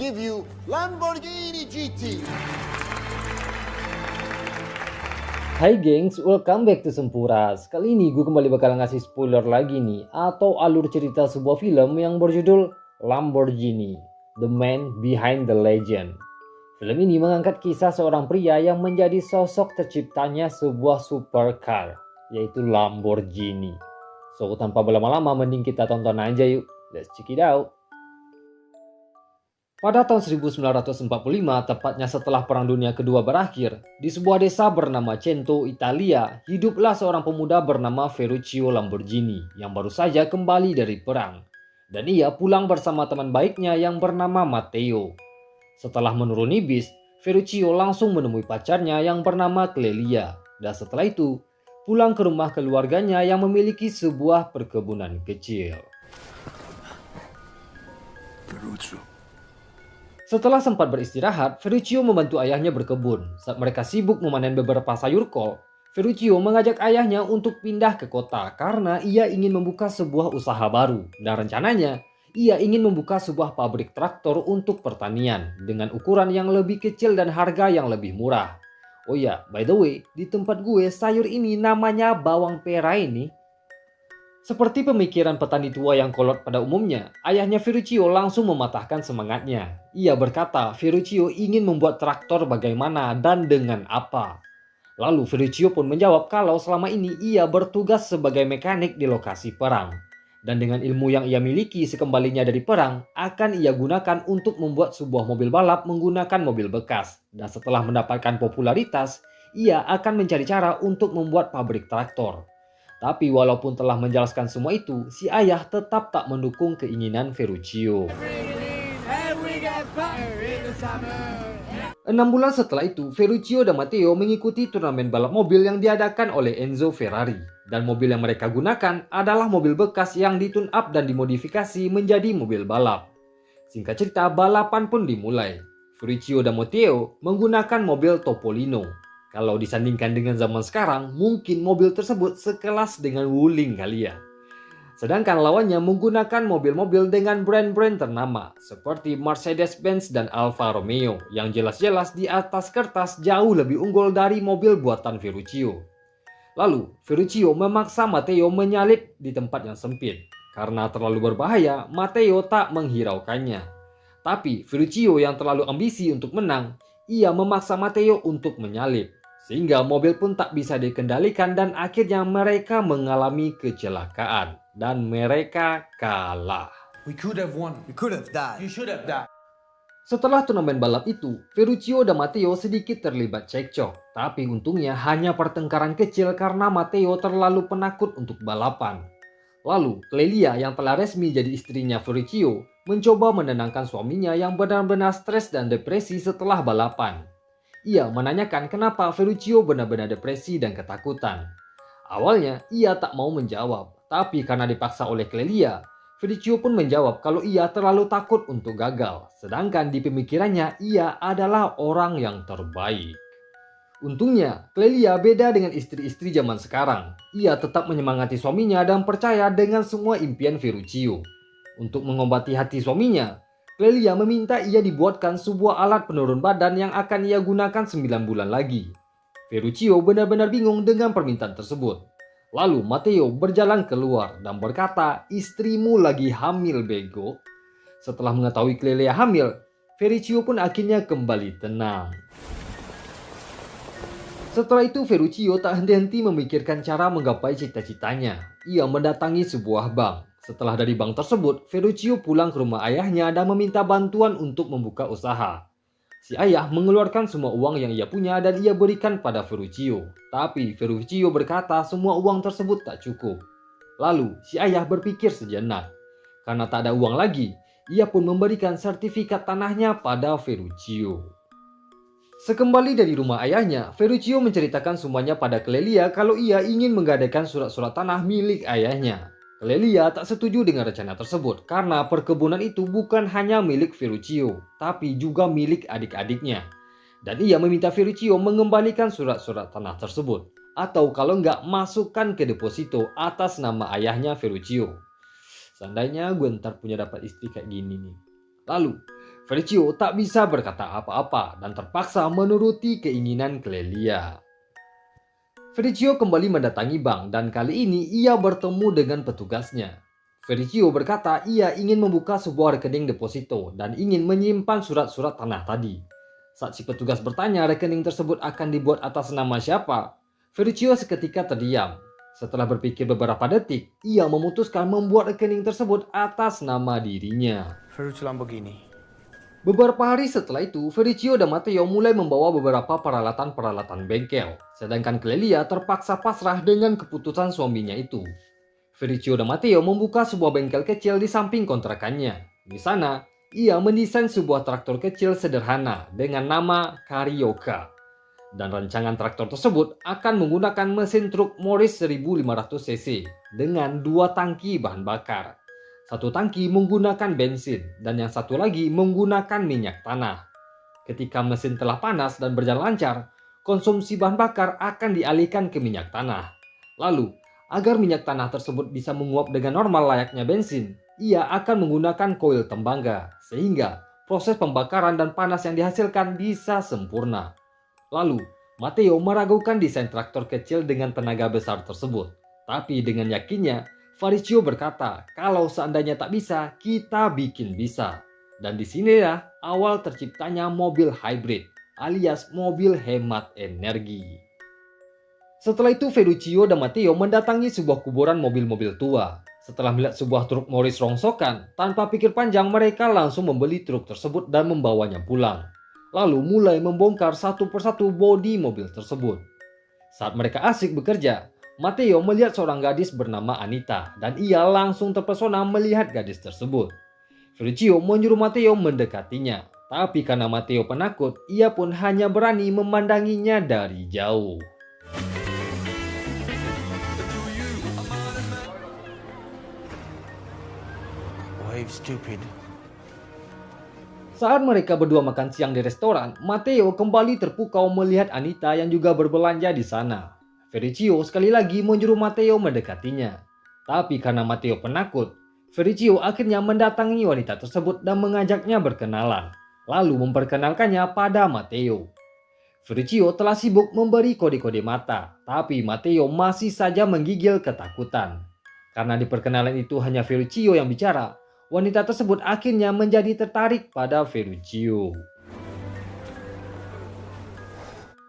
give you Lamborghini GT. Hai gengs, welcome back to Sempuras. Kali ini gue kembali bakal ngasih spoiler lagi nih, atau alur cerita sebuah film yang berjudul Lamborghini, The Man Behind the Legend. Film ini mengangkat kisah seorang pria yang menjadi sosok terciptanya sebuah supercar, yaitu Lamborghini. So tanpa berlama-lama mending kita tonton aja yuk, let's check it out. Pada tahun 1945, tepatnya setelah Perang Dunia Kedua berakhir, di sebuah desa bernama Cento, Italia, hiduplah seorang pemuda bernama Ferruccio Lamborghini yang baru saja kembali dari perang. Dan ia pulang bersama teman baiknya yang bernama Matteo. Setelah menuruni bis, Ferruccio langsung menemui pacarnya yang bernama Clelia. Dan setelah itu, pulang ke rumah keluarganya yang memiliki sebuah perkebunan kecil. Ferruccio. Setelah sempat beristirahat, Ferruccio membantu ayahnya berkebun. Saat mereka sibuk memanen beberapa sayur kol, Ferruccio mengajak ayahnya untuk pindah ke kota karena ia ingin membuka sebuah usaha baru. Dan rencananya, ia ingin membuka sebuah pabrik traktor untuk pertanian dengan ukuran yang lebih kecil dan harga yang lebih murah. Oh ya, by the way, di tempat gue sayur ini namanya bawang perai nih. Seperti pemikiran petani tua yang kolot pada umumnya, ayahnya Ferruccio langsung mematahkan semangatnya. Ia berkata Ferruccio ingin membuat traktor bagaimana dan dengan apa. Lalu Ferruccio pun menjawab kalau selama ini ia bertugas sebagai mekanik di lokasi perang. Dan dengan ilmu yang ia miliki sekembalinya dari perang, akan ia gunakan untuk membuat sebuah mobil balap menggunakan mobil bekas. Dan setelah mendapatkan popularitas, ia akan mencari cara untuk membuat pabrik traktor. Tapi walaupun telah menjelaskan semua itu, si ayah tetap tak mendukung keinginan Ferruccio. 6 bulan setelah itu, Ferruccio dan Matteo mengikuti turnamen balap mobil yang diadakan oleh Enzo Ferrari. Dan mobil yang mereka gunakan adalah mobil bekas yang ditune up dan dimodifikasi menjadi mobil balap. Singkat cerita, balapan pun dimulai. Ferruccio dan Matteo menggunakan mobil Topolino. Kalau disandingkan dengan zaman sekarang, mungkin mobil tersebut sekelas dengan Wuling kali ya. Sedangkan lawannya menggunakan mobil-mobil dengan brand-brand ternama seperti Mercedes-Benz dan Alfa Romeo yang jelas-jelas di atas kertas jauh lebih unggul dari mobil buatan Ferruccio. Lalu, Ferruccio memaksa Matteo menyalip di tempat yang sempit. Karena terlalu berbahaya, Matteo tak menghiraukannya. Tapi Ferruccio yang terlalu ambisi untuk menang, ia memaksa Matteo untuk menyalip. Sehingga mobil pun tak bisa dikendalikan dan akhirnya mereka mengalami kecelakaan. Dan mereka kalah. We could have won. We could have died. You should have died. Setelah turnamen balap itu, Ferruccio dan Matteo sedikit terlibat cekcok. Tapi untungnya hanya pertengkaran kecil karena Matteo terlalu penakut untuk balapan. Lalu, Clelia yang telah resmi jadi istrinya Ferruccio mencoba menenangkan suaminya yang benar-benar stres dan depresi setelah balapan. Ia menanyakan kenapa Ferruccio benar-benar depresi dan ketakutan. Awalnya ia tak mau menjawab, tapi karena dipaksa oleh Clelia, Ferruccio pun menjawab kalau ia terlalu takut untuk gagal. Sedangkan di pemikirannya ia adalah orang yang terbaik. Untungnya, Clelia beda dengan istri-istri zaman sekarang. Ia tetap menyemangati suaminya dan percaya dengan semua impian Ferruccio. Untuk mengobati hati suaminya, Clelia meminta ia dibuatkan sebuah alat penurun badan yang akan ia gunakan 9 bulan lagi. Ferruccio benar-benar bingung dengan permintaan tersebut. Lalu Matteo berjalan keluar dan berkata, istrimu lagi hamil bego. Setelah mengetahui Clelia hamil, Ferruccio pun akhirnya kembali tenang. Setelah itu Ferruccio tak henti-henti memikirkan cara menggapai cita-citanya. Ia mendatangi sebuah bank. Setelah dari bank tersebut, Ferruccio pulang ke rumah ayahnya dan meminta bantuan untuk membuka usaha. Si ayah mengeluarkan semua uang yang ia punya dan ia berikan pada Ferruccio. Tapi Ferruccio berkata semua uang tersebut tak cukup. Lalu si ayah berpikir sejenak. Karena tak ada uang lagi, ia pun memberikan sertifikat tanahnya pada Ferruccio. Sekembali dari rumah ayahnya, Ferruccio menceritakan semuanya pada Clelia kalau ia ingin menggadaikan surat-surat tanah milik ayahnya. Clelia tak setuju dengan rencana tersebut karena perkebunan itu bukan hanya milik Ferruccio, tapi juga milik adik-adiknya. Dan ia meminta Ferruccio mengembalikan surat-surat tanah tersebut, atau kalau enggak masukkan ke deposito atas nama ayahnya Ferruccio. Seandainya gue ntar punya dapat istri kayak gini nih. Lalu, Ferruccio tak bisa berkata apa-apa dan terpaksa menuruti keinginan Clelia. Ferruccio kembali mendatangi bank dan kali ini ia bertemu dengan petugasnya. Ferruccio berkata ia ingin membuka sebuah rekening deposito dan ingin menyimpan surat-surat tanah tadi. Saat si petugas bertanya rekening tersebut akan dibuat atas nama siapa, Ferruccio seketika terdiam. Setelah berpikir beberapa detik, ia memutuskan membuat rekening tersebut atas nama dirinya. Ferruccio Lamborghini. Beberapa hari setelah itu, Ferruccio dan Matteo mulai membawa beberapa peralatan-peralatan bengkel, sedangkan Clelia terpaksa pasrah dengan keputusan suaminya itu. Ferruccio dan Matteo membuka sebuah bengkel kecil di samping kontrakannya. Di sana, ia mendesain sebuah traktor kecil sederhana dengan nama Carioca. Dan rancangan traktor tersebut akan menggunakan mesin truk Morris 1500 cc dengan 2 tangki bahan bakar. Satu tangki menggunakan bensin dan yang satu lagi menggunakan minyak tanah. Ketika mesin telah panas dan berjalan lancar, konsumsi bahan bakar akan dialihkan ke minyak tanah. Lalu, agar minyak tanah tersebut bisa menguap dengan normal layaknya bensin, ia akan menggunakan koil tembaga sehingga proses pembakaran dan panas yang dihasilkan bisa sempurna. Lalu, Matteo meragukan desain traktor kecil dengan tenaga besar tersebut. Tapi dengan yakinnya, Ferruccio berkata, kalau seandainya tak bisa, kita bikin bisa. Dan disinilah awal terciptanya mobil hybrid, alias mobil hemat energi. Setelah itu Ferruccio dan Matteo mendatangi sebuah kuburan mobil-mobil tua. Setelah melihat sebuah truk Morris rongsokan, tanpa pikir panjang mereka langsung membeli truk tersebut dan membawanya pulang. Lalu mulai membongkar satu persatu bodi mobil tersebut. Saat mereka asik bekerja, Matteo melihat seorang gadis bernama Anita dan ia langsung terpesona melihat gadis tersebut. Ferruccio menyuruh Matteo mendekatinya, tapi karena Matteo penakut, ia pun hanya berani memandanginya dari jauh. Wave stupid. Saat mereka berdua makan siang di restoran, Matteo kembali terpukau melihat Anita yang juga berbelanja di sana. Ferruccio sekali lagi menyuruh Matteo mendekatinya. Tapi karena Matteo penakut, Ferruccio akhirnya mendatangi wanita tersebut dan mengajaknya berkenalan, lalu memperkenalkannya pada Matteo. Ferruccio telah sibuk memberi kode-kode mata, tapi Matteo masih saja menggigil ketakutan. Karena di perkenalan itu hanya Ferruccio yang bicara, wanita tersebut akhirnya menjadi tertarik pada Ferruccio.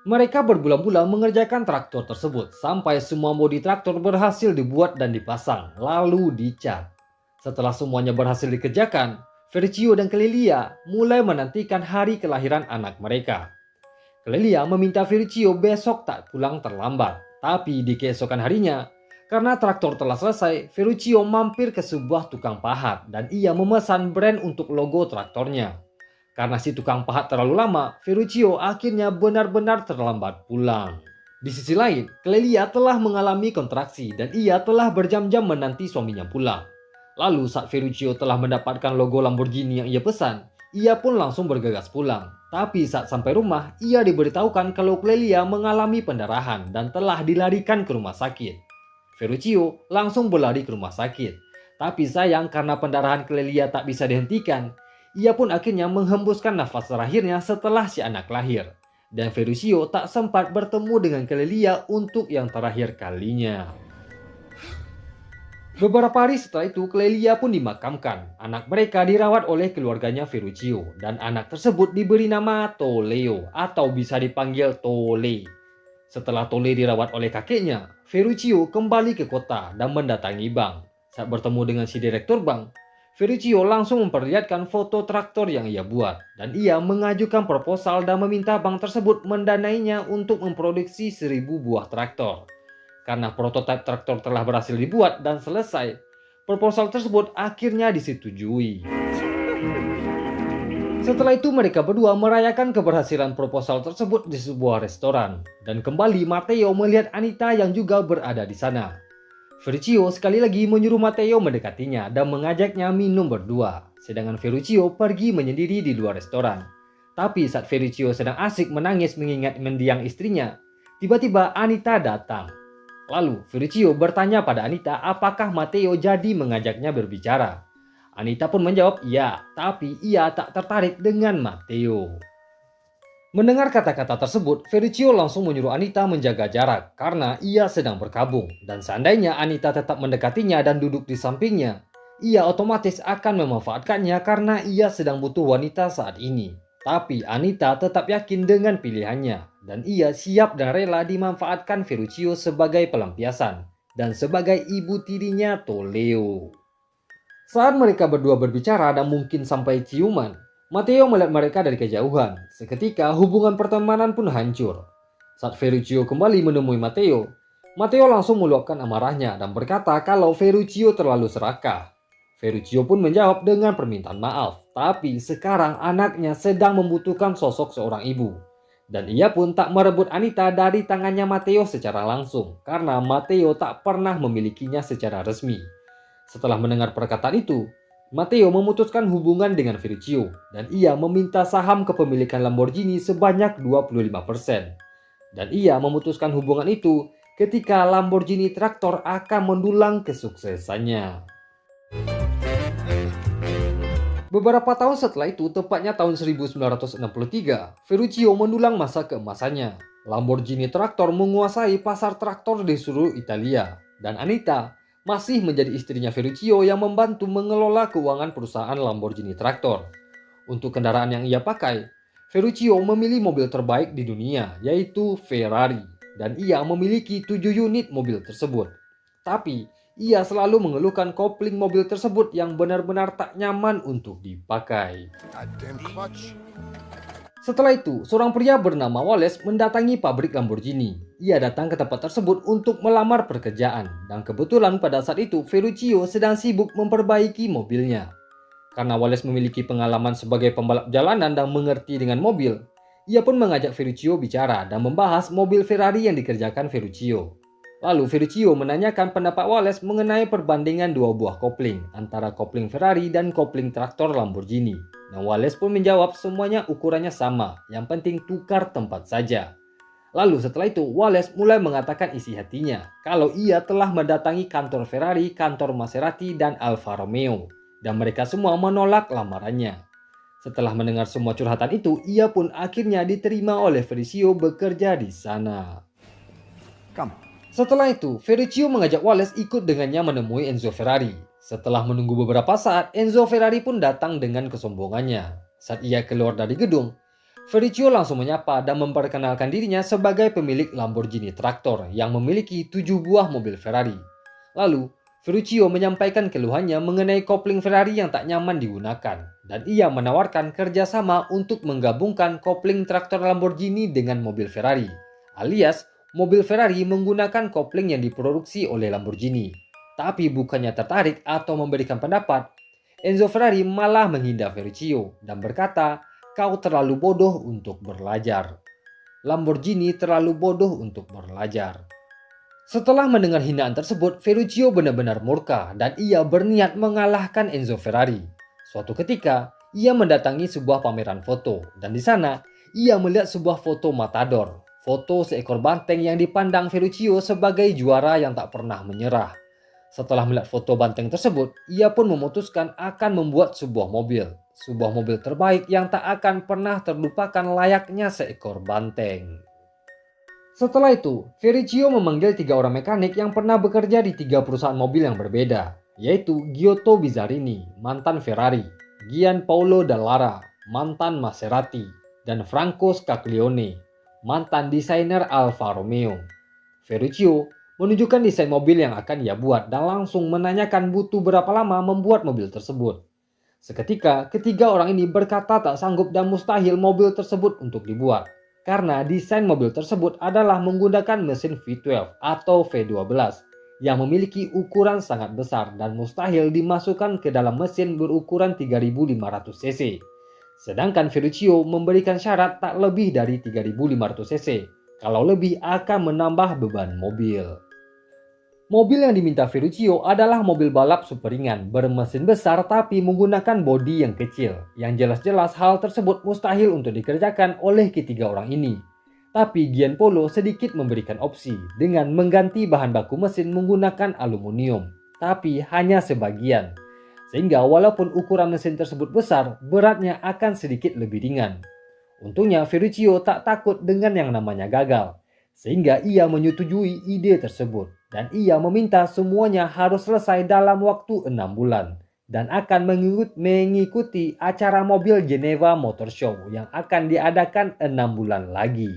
Mereka berbulan-bulan mengerjakan traktor tersebut sampai semua bodi traktor berhasil dibuat dan dipasang, lalu dicat. Setelah semuanya berhasil dikerjakan, Ferruccio dan Clelia mulai menantikan hari kelahiran anak mereka. Clelia meminta Ferruccio besok tak pulang terlambat, tapi di keesokan harinya, karena traktor telah selesai, Ferruccio mampir ke sebuah tukang pahat dan ia memesan brand untuk logo traktornya. Karena si tukang pahat terlalu lama, Ferruccio akhirnya benar-benar terlambat pulang. Di sisi lain, Clelia telah mengalami kontraksi dan ia telah berjam-jam menanti suaminya pulang. Lalu saat Ferruccio telah mendapatkan logo Lamborghini yang ia pesan, ia pun langsung bergegas pulang. Tapi saat sampai rumah, ia diberitahukan kalau Clelia mengalami pendarahan dan telah dilarikan ke rumah sakit. Ferruccio langsung berlari ke rumah sakit. Tapi sayang karena pendarahan Clelia tak bisa dihentikan, ia pun akhirnya menghembuskan nafas terakhirnya setelah si anak lahir. Dan Ferruccio tak sempat bertemu dengan Clelia untuk yang terakhir kalinya. Beberapa hari setelah itu, Clelia pun dimakamkan. Anak mereka dirawat oleh keluarganya Ferruccio. Dan anak tersebut diberi nama Toleo atau bisa dipanggil Tole. Setelah Tole dirawat oleh kakeknya, Ferruccio kembali ke kota dan mendatangi bank. Saat bertemu dengan si direktur bank, Ferruccio langsung memperlihatkan foto traktor yang ia buat dan ia mengajukan proposal dan meminta bank tersebut mendanainya untuk memproduksi 1000 buah traktor. Karena prototipe traktor telah berhasil dibuat dan selesai, proposal tersebut akhirnya disetujui. Setelah itu mereka berdua merayakan keberhasilan proposal tersebut di sebuah restoran dan kembali Matteo melihat Anita yang juga berada di sana. Ferruccio sekali lagi menyuruh Matteo mendekatinya dan mengajaknya minum berdua, sedangkan Ferruccio pergi menyendiri di luar restoran. Tapi saat Ferruccio sedang asik menangis mengingat mendiang istrinya, tiba-tiba Anita datang. Lalu Ferruccio bertanya pada Anita apakah Matteo jadi mengajaknya berbicara. Anita pun menjawab iya, tapi ia tak tertarik dengan Matteo. Mendengar kata-kata tersebut, Ferruccio langsung menyuruh Anita menjaga jarak karena ia sedang berkabung. Dan seandainya Anita tetap mendekatinya dan duduk di sampingnya, ia otomatis akan memanfaatkannya karena ia sedang butuh wanita saat ini. Tapi Anita tetap yakin dengan pilihannya dan ia siap dan rela dimanfaatkan Ferruccio sebagai pelampiasan dan sebagai ibu tirinya Toleo. Saat mereka berdua berbicara dan mungkin sampai ciuman, Matteo melihat mereka dari kejauhan. Seketika hubungan pertemanan pun hancur. Saat Ferruccio kembali menemui Matteo, Matteo langsung meluapkan amarahnya dan berkata kalau Ferruccio terlalu serakah. Ferruccio pun menjawab dengan permintaan maaf, tapi sekarang anaknya sedang membutuhkan sosok seorang ibu. Dan ia pun tak merebut Anita dari tangannya Matteo secara langsung, karena Matteo tak pernah memilikinya secara resmi. Setelah mendengar perkataan itu, Matteo memutuskan hubungan dengan Ferruccio dan ia meminta saham kepemilikan Lamborghini sebanyak 25%. Dan ia memutuskan hubungan itu ketika Lamborghini Traktor akan mendulang kesuksesannya. Beberapa tahun setelah itu, tepatnya tahun 1963, Ferruccio mendulang masa keemasannya. Lamborghini Traktor menguasai pasar traktor di seluruh Italia dan Anita masih menjadi istrinya Ferruccio yang membantu mengelola keuangan perusahaan Lamborghini Traktor. Untuk kendaraan yang ia pakai, Ferruccio memilih mobil terbaik di dunia, yaitu Ferrari, dan ia memiliki 7 unit mobil tersebut. Tapi, ia selalu mengeluhkan kopling mobil tersebut yang benar-benar tak nyaman untuk dipakai. Setelah itu, seorang pria bernama Wallace mendatangi pabrik Lamborghini. Ia datang ke tempat tersebut untuk melamar pekerjaan, dan kebetulan pada saat itu Ferruccio sedang sibuk memperbaiki mobilnya. Karena Wallace memiliki pengalaman sebagai pembalap jalanan dan mengerti dengan mobil, ia pun mengajak Ferruccio bicara dan membahas mobil Ferrari yang dikerjakan Ferruccio. Lalu Ferruccio menanyakan pendapat Wallace mengenai perbandingan dua buah kopling antara kopling Ferrari dan kopling traktor Lamborghini. Dan Wallace pun menjawab semuanya ukurannya sama, yang penting tukar tempat saja. Lalu setelah itu Wallace mulai mengatakan isi hatinya kalau ia telah mendatangi kantor Ferrari, kantor Maserati, dan Alfa Romeo. Dan mereka semua menolak lamarannya. Setelah mendengar semua curhatan itu, ia pun akhirnya diterima oleh Ferruccio bekerja di sana. Setelah itu, Ferruccio mengajak Wallace ikut dengannya menemui Enzo Ferrari. Setelah menunggu beberapa saat, Enzo Ferrari pun datang dengan kesombongannya. Saat ia keluar dari gedung, Ferruccio langsung menyapa dan memperkenalkan dirinya sebagai pemilik Lamborghini Traktor yang memiliki 7 buah mobil Ferrari. Lalu, Ferruccio menyampaikan keluhannya mengenai kopling Ferrari yang tak nyaman digunakan. Dan ia menawarkan kerjasama untuk menggabungkan kopling traktor Lamborghini dengan mobil Ferrari. Alias, mobil Ferrari menggunakan kopling yang diproduksi oleh Lamborghini. Tapi bukannya tertarik atau memberikan pendapat, Enzo Ferrari malah menghindar Ferruccio dan berkata, "Kau terlalu bodoh untuk belajar. Lamborghini terlalu bodoh untuk belajar." Setelah mendengar hinaan tersebut, Ferruccio benar-benar murka dan ia berniat mengalahkan Enzo Ferrari. Suatu ketika, ia mendatangi sebuah pameran foto dan di sana ia melihat sebuah foto matador, foto seekor banteng yang dipandang Ferruccio sebagai juara yang tak pernah menyerah. Setelah melihat foto banteng tersebut, ia pun memutuskan akan membuat sebuah mobil terbaik yang tak akan pernah terlupakan layaknya seekor banteng. Setelah itu, Ferruccio memanggil 3 orang mekanik yang pernah bekerja di 3 perusahaan mobil yang berbeda, yaitu Giotto Bizzarini, mantan Ferrari, Gianpaolo Dallara, mantan Maserati, dan Franco Scaglione, mantan desainer Alfa Romeo. Ferruccio menunjukkan desain mobil yang akan ia buat dan langsung menanyakan butuh berapa lama membuat mobil tersebut. Seketika, ketiga orang ini berkata tak sanggup dan mustahil mobil tersebut untuk dibuat. Karena desain mobil tersebut adalah menggunakan mesin V12 atau V12 yang memiliki ukuran sangat besar dan mustahil dimasukkan ke dalam mesin berukuran 3500 cc. Sedangkan Ferruccio memberikan syarat tak lebih dari 3500 cc. Kalau lebih akan menambah beban mobil. Mobil yang diminta Ferruccio adalah mobil balap super ringan bermesin besar tapi menggunakan bodi yang kecil. Yang jelas-jelas hal tersebut mustahil untuk dikerjakan oleh ketiga orang ini. Tapi Gianpaolo sedikit memberikan opsi dengan mengganti bahan baku mesin menggunakan aluminium. Tapi hanya sebagian. Sehingga walaupun ukuran mesin tersebut besar, beratnya akan sedikit lebih ringan. Untungnya Ferruccio tak takut dengan yang namanya gagal, sehingga ia menyetujui ide tersebut. Dan ia meminta semuanya harus selesai dalam waktu 6 bulan. Dan akan mengikuti acara mobil Geneva Motor Show yang akan diadakan 6 bulan lagi.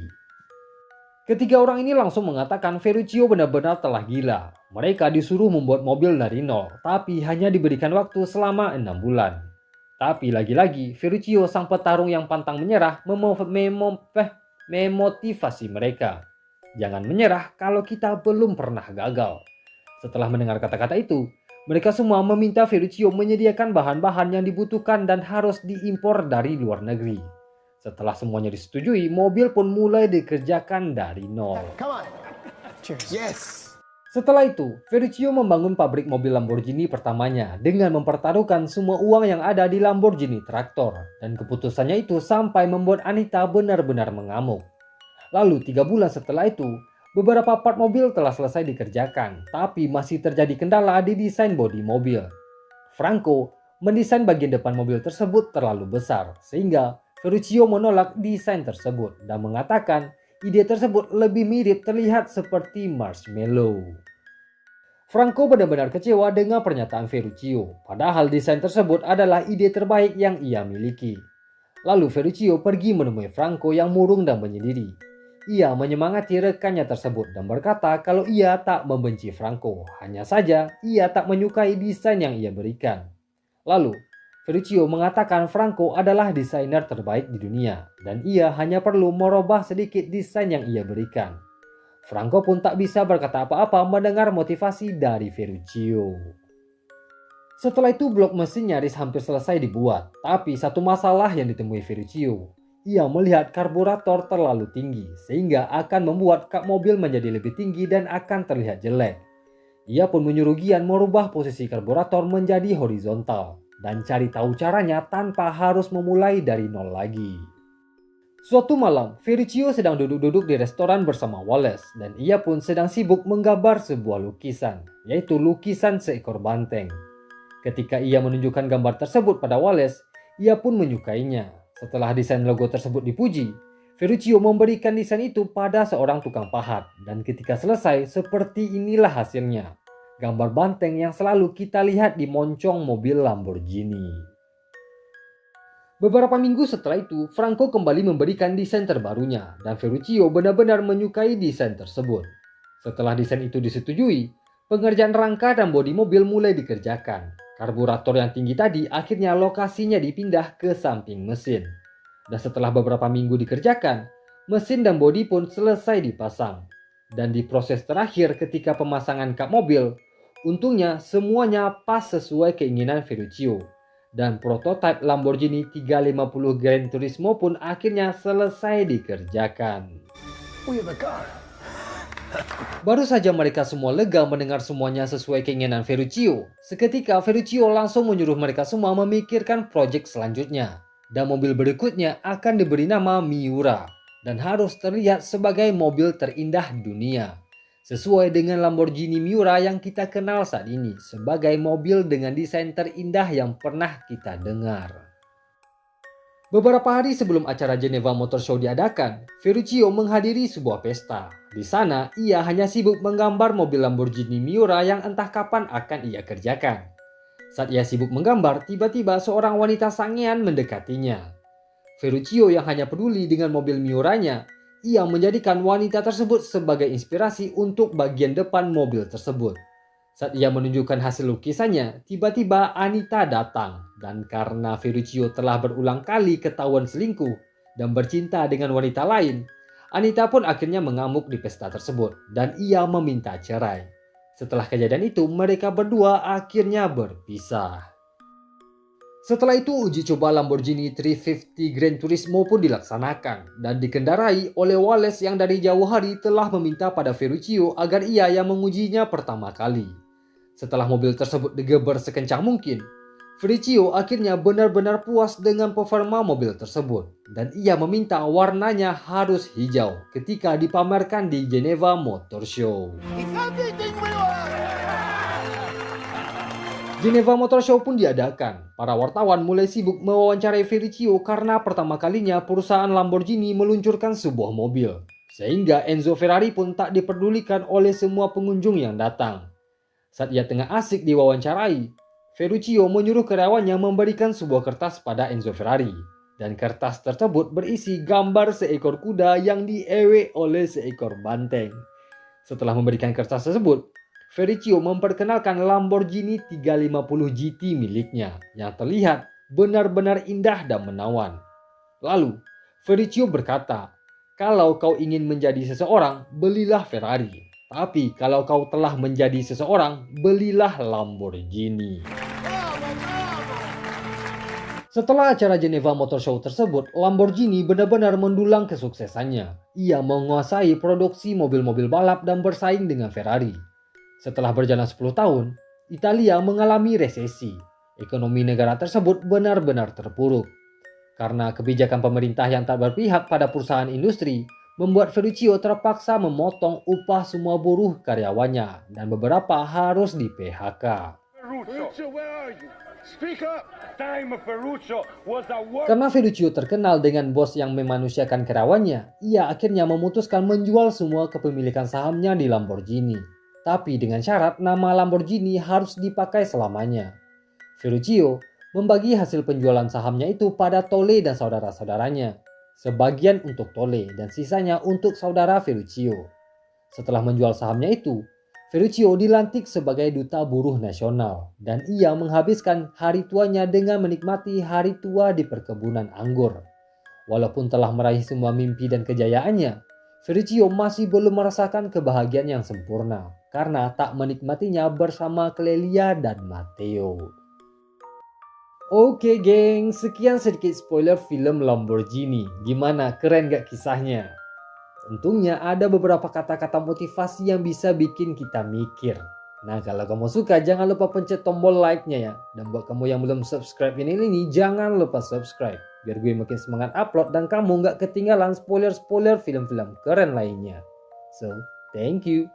Ketiga orang ini langsung mengatakan Ferruccio benar-benar telah gila. Mereka disuruh membuat mobil dari nol, tapi hanya diberikan waktu selama 6 bulan. Tapi lagi-lagi Ferruccio sang petarung yang pantang menyerah memotivasi mereka. Jangan menyerah kalau kita belum pernah gagal. Setelah mendengar kata-kata itu, mereka semua meminta Ferruccio menyediakan bahan-bahan yang dibutuhkan dan harus diimpor dari luar negeri. Setelah semuanya disetujui, mobil pun mulai dikerjakan dari nol. Come on. Cheers. Yes. Setelah itu, Ferruccio membangun pabrik mobil Lamborghini pertamanya dengan mempertaruhkan semua uang yang ada di Lamborghini Traktor. Dan keputusannya itu sampai membuat Anita benar-benar mengamuk. Lalu 3 bulan setelah itu, beberapa part mobil telah selesai dikerjakan, tapi masih terjadi kendala di desain bodi mobil. Franco mendesain bagian depan mobil tersebut terlalu besar, sehingga Ferruccio menolak desain tersebut dan mengatakan ide tersebut lebih mirip terlihat seperti marshmallow. Franco benar-benar kecewa dengan pernyataan Ferruccio, padahal desain tersebut adalah ide terbaik yang ia miliki. Lalu Ferruccio pergi menemui Franco yang murung dan menyendiri. Ia menyemangati rekannya tersebut dan berkata kalau ia tak membenci Franco, hanya saja ia tak menyukai desain yang ia berikan. Lalu Ferruccio mengatakan Franco adalah desainer terbaik di dunia dan ia hanya perlu merubah sedikit desain yang ia berikan. Franco pun tak bisa berkata apa-apa mendengar motivasi dari Ferruccio. Setelah itu blok mesin nyaris hampir selesai dibuat, tapi satu masalah yang ditemui Ferruccio. Ia melihat karburator terlalu tinggi sehingga akan membuat kap mobil menjadi lebih tinggi dan akan terlihat jelek. Ia pun menyuruh Gian merubah posisi karburator menjadi horizontal dan cari tahu caranya tanpa harus memulai dari nol lagi. Suatu malam, Ferruccio sedang duduk-duduk di restoran bersama Wallace dan ia pun sedang sibuk menggambar sebuah lukisan, yaitu lukisan seekor banteng. Ketika ia menunjukkan gambar tersebut pada Wallace, ia pun menyukainya. Setelah desain logo tersebut dipuji, Ferruccio memberikan desain itu pada seorang tukang pahat dan ketika selesai, seperti inilah hasilnya. Gambar banteng yang selalu kita lihat di moncong mobil Lamborghini. Beberapa minggu setelah itu, Franco kembali memberikan desain terbarunya dan Ferruccio benar-benar menyukai desain tersebut. Setelah desain itu disetujui, pengerjaan rangka dan bodi mobil mulai dikerjakan. Karburator yang tinggi tadi akhirnya lokasinya dipindah ke samping mesin. Dan setelah beberapa minggu dikerjakan, mesin dan bodi pun selesai dipasang. Dan di proses terakhir ketika pemasangan kap mobil, untungnya semuanya pas sesuai keinginan Ferruccio. Dan prototipe Lamborghini 350 Gran Turismo pun akhirnya selesai dikerjakan. We have a car. Baru saja mereka semua lega mendengar semuanya sesuai keinginan Ferruccio. Seketika Ferruccio langsung menyuruh mereka semua memikirkan proyek selanjutnya. Dan mobil berikutnya akan diberi nama Miura. Dan harus terlihat sebagai mobil terindah di dunia. Sesuai dengan Lamborghini Miura yang kita kenal saat ini sebagai mobil dengan desain terindah yang pernah kita dengar. Beberapa hari sebelum acara Geneva Motor Show diadakan, Ferruccio menghadiri sebuah pesta. Di sana, ia hanya sibuk menggambar mobil Lamborghini Miura yang entah kapan akan ia kerjakan. Saat ia sibuk menggambar, tiba-tiba seorang wanita sangean mendekatinya. Ferruccio yang hanya peduli dengan mobil Miuranya, ia menjadikan wanita tersebut sebagai inspirasi untuk bagian depan mobil tersebut. Saat ia menunjukkan hasil lukisannya, tiba-tiba Anita datang. Dan karena Ferruccio telah berulang kali ketahuan selingkuh dan bercinta dengan wanita lain, Anita pun akhirnya mengamuk di pesta tersebut dan ia meminta cerai. Setelah kejadian itu, mereka berdua akhirnya berpisah. Setelah itu, uji coba Lamborghini 350 Gran Turismo pun dilaksanakan dan dikendarai oleh Wallace yang dari jauh hari telah meminta pada Ferruccio agar ia yang mengujinya pertama kali. Setelah mobil tersebut digeber sekencang mungkin, Ferruccio akhirnya benar-benar puas dengan performa mobil tersebut dan ia meminta warnanya harus hijau ketika dipamerkan di Geneva Motor Show. It's everything we want. Geneva Motor Show pun diadakan. Para wartawan mulai sibuk mewawancarai Ferruccio karena pertama kalinya perusahaan Lamborghini meluncurkan sebuah mobil. Sehingga Enzo Ferrari pun tak diperdulikan oleh semua pengunjung yang datang. Saat ia tengah asik diwawancarai, Ferruccio menyuruh karyawannya memberikan sebuah kertas pada Enzo Ferrari. Dan kertas tersebut berisi gambar seekor kuda yang diewek oleh seekor banteng. Setelah memberikan kertas tersebut, Ferruccio memperkenalkan Lamborghini 350 GT miliknya yang terlihat benar-benar indah dan menawan. Lalu, Ferruccio berkata, "Kalau kau ingin menjadi seseorang, belilah Ferrari. Tapi kalau kau telah menjadi seseorang, belilah Lamborghini." Setelah acara Geneva Motor Show tersebut, Lamborghini benar-benar mendulang kesuksesannya. Ia menguasai produksi mobil-mobil balap dan bersaing dengan Ferrari. Setelah berjalan 10 tahun, Italia mengalami resesi. Ekonomi negara tersebut benar-benar terpuruk. Karena kebijakan pemerintah yang tak berpihak pada perusahaan industri, membuat Ferruccio terpaksa memotong upah semua buruh karyawannya dan beberapa harus di PHK. Karena Ferruccio terkenal dengan bos yang memanusiakan karyawannya, ia akhirnya memutuskan menjual semua kepemilikan sahamnya di Lamborghini. Tapi dengan syarat nama Lamborghini harus dipakai selamanya. Ferruccio membagi hasil penjualan sahamnya itu pada Tolle dan saudara-saudaranya. Sebagian untuk Tolle dan sisanya untuk saudara Ferruccio. Setelah menjual sahamnya itu, Ferruccio dilantik sebagai duta buruh nasional. Dan ia menghabiskan hari tuanya dengan menikmati hari tua di perkebunan anggur. Walaupun telah meraih semua mimpi dan kejayaannya, Ferruccio masih belum merasakan kebahagiaan yang sempurna karena tak menikmatinya bersama Clelia dan Matteo. Oke geng, sekian sedikit spoiler film Lamborghini. Gimana, keren gak kisahnya? Tentunya ada beberapa kata-kata motivasi yang bisa bikin kita mikir. Nah, kalau kamu suka jangan lupa pencet tombol like-nya ya. Dan buat kamu yang belum subscribe ini jangan lupa subscribe. Biar gue makin semangat upload dan kamu gak ketinggalan spoiler-spoiler film-film keren lainnya. So, thank you.